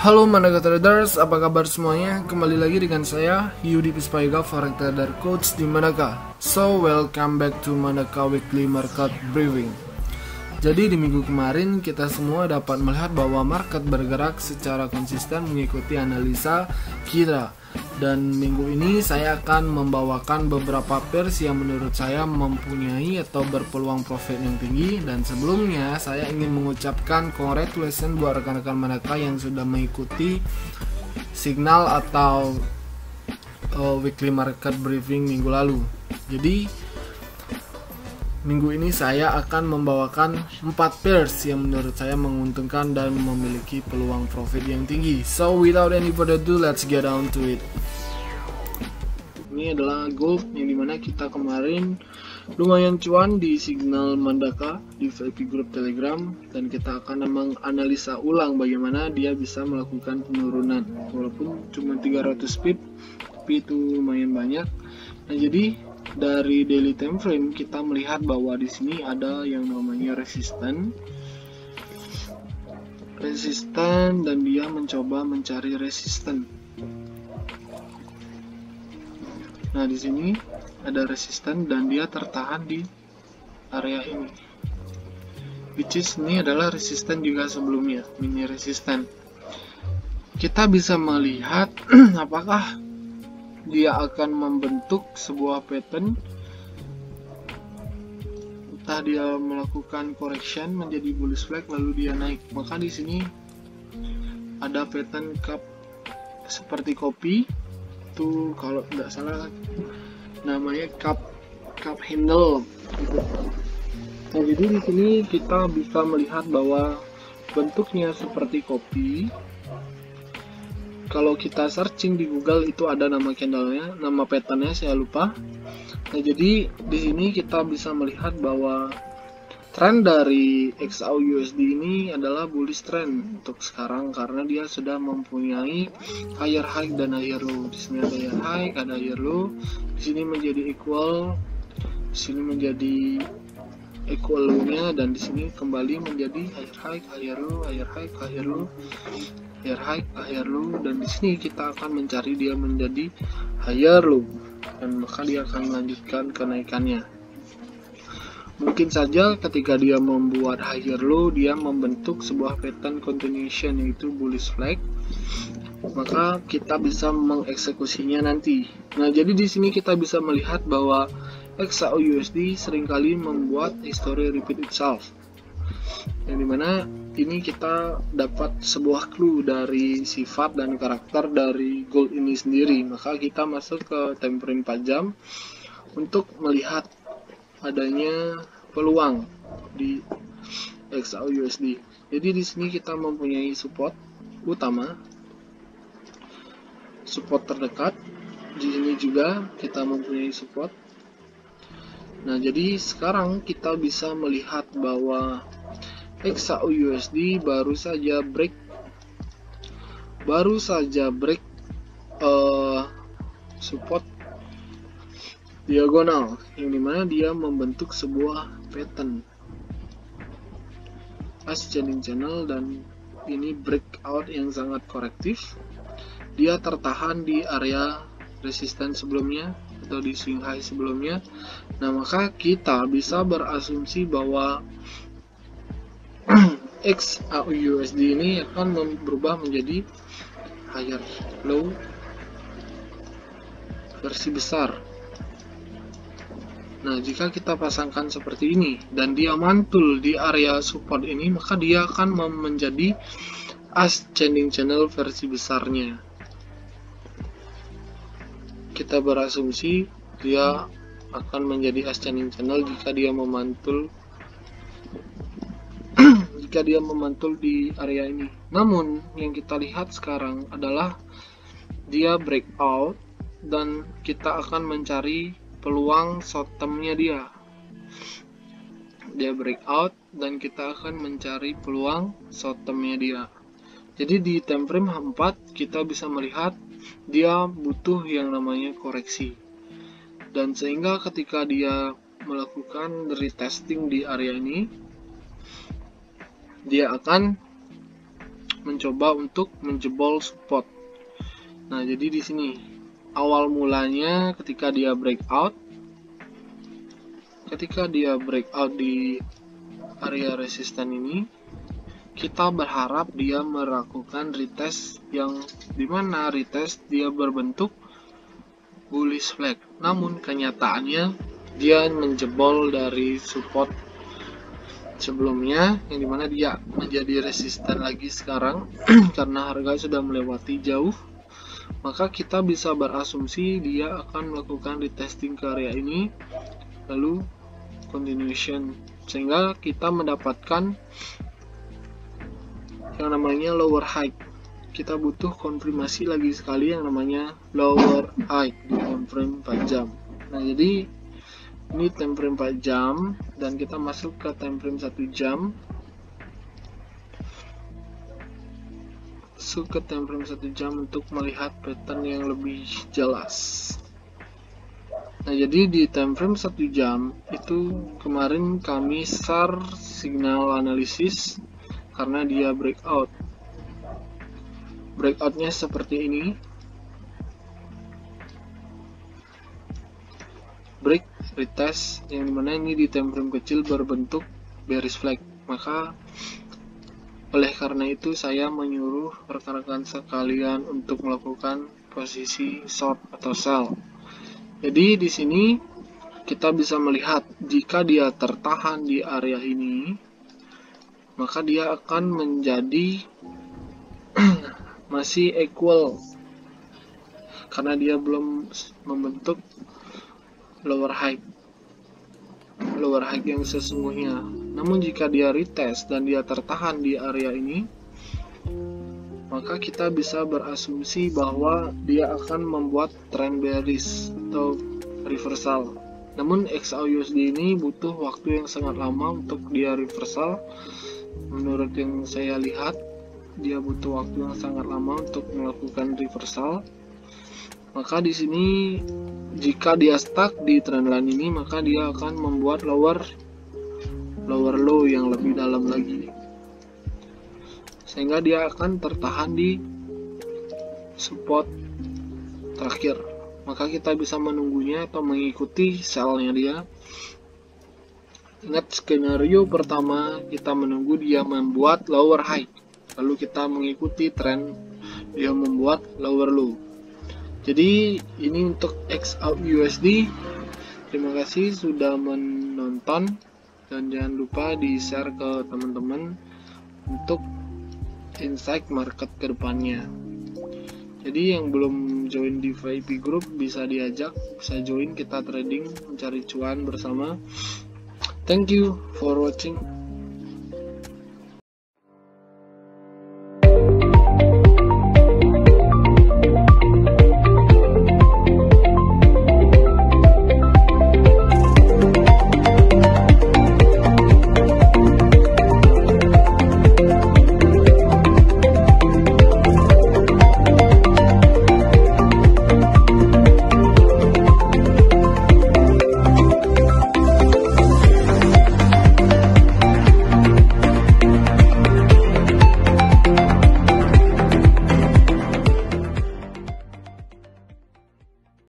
Halo Mandaga Traders, apa kabar semuanya? Kembali lagi dengan saya Yudi Pispaiga, Forex Trader Coach di Mandaga. So, welcome back to Mandaga Weekly Market Briefing. Jadi di minggu kemarin kita semua dapat melihat bahwa market bergerak secara konsisten mengikuti analisa kita. Dan minggu ini saya akan membawakan beberapa pairs yang menurut saya mempunyai atau berpeluang profit yang tinggi. Dan sebelumnya saya ingin mengucapkan congratulations buat rekan-rekan Mandaga yang sudah mengikuti signal atau weekly market briefing minggu lalu. Jadi minggu ini saya akan membawakan 4 pairs yang menurut saya menguntungkan dan memiliki peluang profit yang tinggi. So without any further ado, let's get down to it. Ini adalah gold yang dimana kita kemarin lumayan cuan di signal Mandaga di VIP Group Telegram, dan kita akan menganalisa ulang bagaimana dia bisa melakukan penurunan walaupun cuma 300 pip, tapi itu lumayan banyak. Nah, jadi dari daily time frame kita melihat bahwa di sini ada yang namanya resisten dan dia mencoba mencari resisten. Nah, di sini ada resisten dan dia tertahan di area ini, which is ini adalah resisten juga sebelumnya, mini resisten. Kita bisa melihat apakah dia akan membentuk sebuah pattern, entah dia melakukan correction menjadi bullish flag lalu dia naik. Maka di sini ada pattern cup seperti kopi itu, kalau tidak salah namanya cup handle gitu. Nah, jadi di sini kita bisa melihat bahwa bentuknya seperti kopi. Kalau kita searching di Google itu ada nama candlenya, nama patternnya saya lupa. Nah, jadi di sini kita bisa melihat bahwa tren dari XAUUSD ini adalah bullish trend untuk sekarang karena dia sudah mempunyai higher high dan higher low. Di sini ada higher high, ada higher low. Di sini menjadi equal, di sini menjadi equal low-nya, dan di sini kembali menjadi higher high, higher low, higher high, higher low, higher high, higher low, dan di sini kita akan mencari dia menjadi higher low, dan maka dia akan melanjutkan kenaikannya. Mungkin saja ketika dia membuat higher low, dia membentuk sebuah pattern continuation yaitu bullish flag, maka kita bisa mengeksekusinya nanti. Nah, jadi di sini kita bisa melihat bahwa XAUUSD seringkali membuat history repeat itself, yang dimana ini kita dapat sebuah clue dari sifat dan karakter dari gold ini sendiri. Maka kita masuk ke time frame 4 jam untuk melihat adanya peluang di XAUUSD. Jadi di sini kita mempunyai support utama, support terdekat. Di sini juga kita mempunyai support. Nah, jadi sekarang kita bisa melihat bahwa XAUUSD baru saja break support diagonal, yang dimana dia membentuk sebuah pattern ascending channel, dan ini breakout yang sangat korektif. Dia tertahan di area resisten sebelumnya atau di swing high sebelumnya. Nah, maka kita bisa berasumsi bahwa XAUUSD ini akan berubah menjadi higher low versi besar. Nah, jika kita pasangkan seperti ini dan dia mantul di area support ini, maka dia akan menjadi ascending channel versi besarnya. Kita berasumsi dia akan menjadi ascending channel jika dia memantul di area ini. Namun yang kita lihat sekarang adalah dia breakout dan kita akan mencari peluang short term-nya dia breakout dan kita akan mencari peluang short term-nya dia. Jadi di time frame 4 kita bisa melihat dia butuh yang namanya koreksi, dan sehingga ketika dia melakukan retesting di area ini, dia akan mencoba untuk menjebol support. Nah, jadi di sini awal mulanya ketika dia breakout di area resisten ini, kita berharap dia melakukan retest yang dimana retest dia berbentuk bullish flag. Namun kenyataannya dia menjebol dari support sebelumnya, yang dimana dia menjadi resisten lagi sekarang karena harga sudah melewati jauh. Maka kita bisa berasumsi dia akan melakukan retesting ke area ini lalu continuation, sehingga kita mendapatkan yang namanya lower high. Kita butuh konfirmasi lagi sekali yang namanya lower high di time frame 4 jam. Nah, jadi ini time frame 4 jam dan kita masuk ke time frame 1 jam. Ke time frame 1 jam untuk melihat pattern yang lebih jelas. Nah, jadi di time frame 1 jam itu kemarin kami share signal analisis karena dia breakout. Breakoutnya seperti ini, break retest, yang dimana ini di time frame kecil berbentuk bearish flag. Maka oleh karena itu saya menyuruh rekan-rekan sekalian untuk melakukan posisi short atau sell. Jadi di sini kita bisa melihat jika dia tertahan di area ini, maka dia akan menjadi masih equal karena dia belum membentuk lower high yang sesungguhnya. Namun jika dia retest dan dia tertahan di area ini, maka kita bisa berasumsi bahwa dia akan membuat trend bearish atau reversal. Namun XAUUSD ini butuh waktu yang sangat lama untuk dia reversal. Menurut yang saya lihat, dia butuh waktu yang sangat lama untuk melakukan reversal. Maka di sini jika dia stuck di trendline ini, maka dia akan membuat lower low yang lebih dalam lagi, sehingga dia akan tertahan di support terakhir. Maka kita bisa menunggunya atau mengikuti sellnya dia. Ingat, skenario pertama kita menunggu dia membuat lower high, lalu kita mengikuti tren dia membuat lower low. Jadi ini untuk XAUUSD. Terima kasih sudah menonton dan jangan lupa di share ke teman-teman untuk insight market kedepannya. Jadi yang belum join di VIP group bisa bisa join, kita trading mencari cuan bersama. Thank you for watching.